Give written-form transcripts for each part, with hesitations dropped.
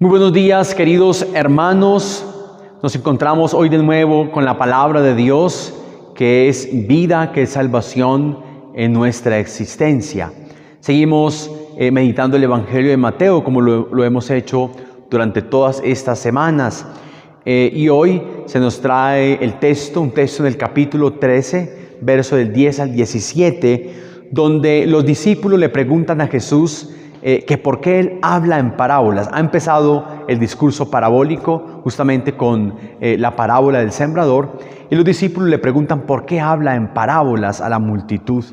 Muy buenos días, queridos hermanos. Nos encontramos hoy de nuevo con la palabra de Dios, que es vida, que es salvación en nuestra existencia. Seguimos meditando el Evangelio de Mateo, como lo hemos hecho durante todas estas semanas. Y hoy se nos trae un texto del capítulo 13, verso del 10 al 17, donde los discípulos le preguntan a Jesús que por qué Él habla en parábolas. Ha empezado el discurso parabólico justamente con la parábola del sembrador, y los discípulos le preguntan por qué habla en parábolas a la multitud.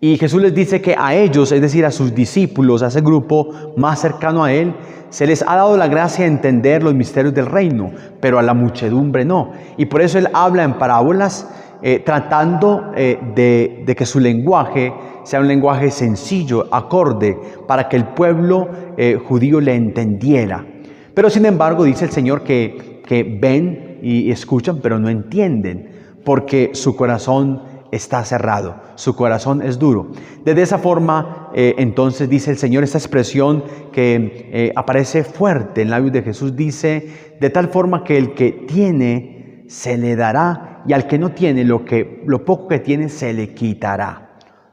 Y Jesús les dice que a ellos, es decir, a sus discípulos, a ese grupo más cercano a Él, se les ha dado la gracia de entender los misterios del reino, pero a la muchedumbre no. Y por eso Él habla en parábolas, tratando de que su lenguaje sea un lenguaje sencillo, acorde, para que el pueblo judío le entendiera. Pero sin embargo dice el Señor que ven y escuchan, pero no entienden, porque su corazón está cerrado, su corazón es duro. De esa forma, entonces dice el Señor, esta expresión que aparece fuerte en labios de Jesús, dice, de tal forma que el que tiene se le dará, y al que no tiene, lo poco que tiene se le quitará.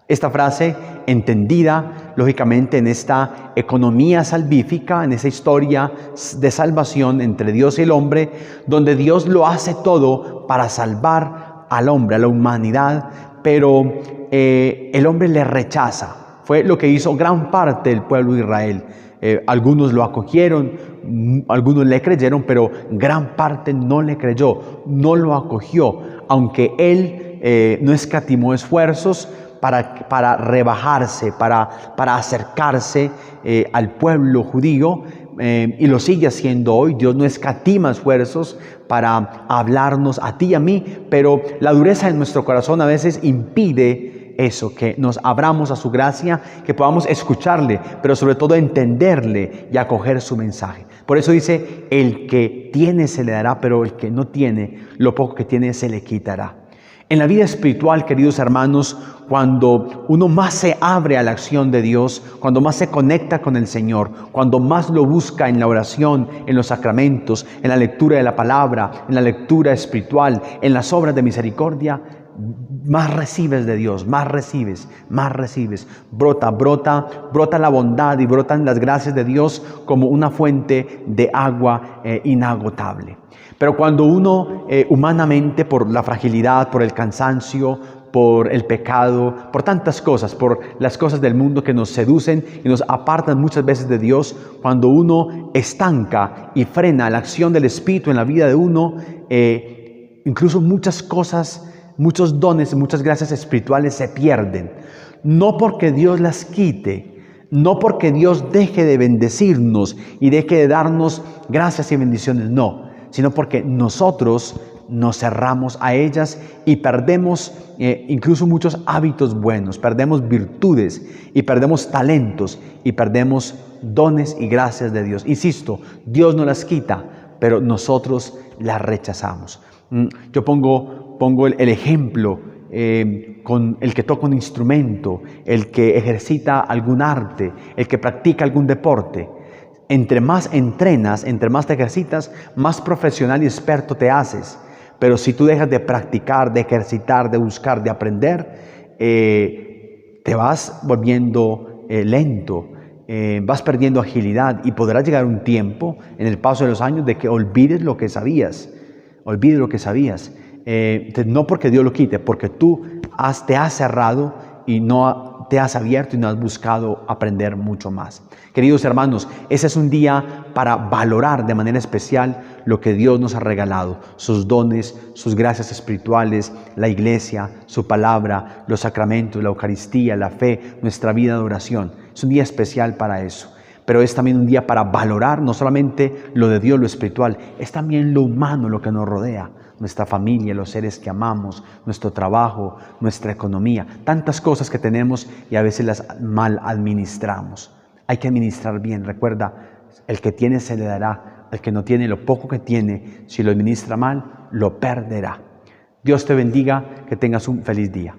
Esta frase, entendida lógicamente en esta economía salvífica, en esa historia de salvación entre Dios y el hombre, donde Dios lo hace todo para salvar al hombre, a la humanidad, pero el hombre le rechaza. Fue lo que hizo gran parte del pueblo de Israel. Algunos lo acogieron, algunos le creyeron, pero gran parte no le creyó, no lo acogió, aunque él no escatimó esfuerzos para rebajarse, para acercarse al pueblo judío, y lo sigue haciendo hoy. Dios no escatima esfuerzos para hablarnos a ti y a mí, pero la dureza de nuestro corazón a veces impide eso, que nos abramos a su gracia, que podamos escucarle, pero sobre todo entenderle y acoger su mensaje. Por eso dice, el que tiene se le dará, pero el que no tiene, lo poco que tiene se le quitará. En la vida espiritual, queridos hermanos, cuando uno más se abre a la acción de Dios, cuando más se conecta con el Señor, cuando más lo busca en la oración, en los sacramentos, en la lectura de la palabra, en la lectura espiritual, en las obras de misericordia, más recibes de Dios, más recibes. Brota la bondad y brotan las gracias de Dios como una fuente de agua inagotable. Pero cuando uno humanamente, por la fragilidad, por el cansancio, por el pecado, por tantas cosas, por las cosas del mundo que nos seducen y nos apartan muchas veces de Dios, cuando uno estanca y frena la acción del Espíritu en la vida de uno, incluso muchas cosas, muchos dones, muchas gracias espirituales se pierden. No porque Dios las quite, no porque Dios deje de bendecirnos y deje de darnos gracias y bendiciones, no, sino porque nosotros nos cerramos a ellas y perdemos incluso muchos hábitos buenos, perdemos virtudes y perdemos talentos y perdemos dones y gracias de Dios. Insisto, Dios no las quita, pero nosotros las rechazamos. Yo pongo el ejemplo con el que toca un instrumento, el que ejercita algún arte, el que practica algún deporte. Entre más entrenas, entre más te ejercitas, más profesional y experto te haces. Pero si tú dejas de practicar, de ejercitar, de buscar, de aprender, te vas volviendo lento, vas perdiendo agilidad, y podrá llegar un tiempo en el paso de los años de que olvides lo que sabías. No porque Dios lo quite, porque tú te has cerrado y no te has abierto y no has buscado aprender mucho más. Queridos hermanos, ese es un día para valorar de manera especial lo que Dios nos ha regalado, sus dones, sus gracias espirituales, la iglesia, su palabra, los sacramentos, la Eucaristía, la fe, nuestra vida de oración. Es un día especial para eso. Pero es también un día para valorar no solamente lo de Dios, lo espiritual, es también lo humano, lo que nos rodea, nuestra familia, los seres que amamos, nuestro trabajo, nuestra economía, tantas cosas que tenemos y a veces las mal administramos. Hay que administrar bien. Recuerda, el que tiene se le dará, al que no tiene, lo poco que tiene, si lo administra mal, lo perderá. Dios te bendiga, que tengas un feliz día.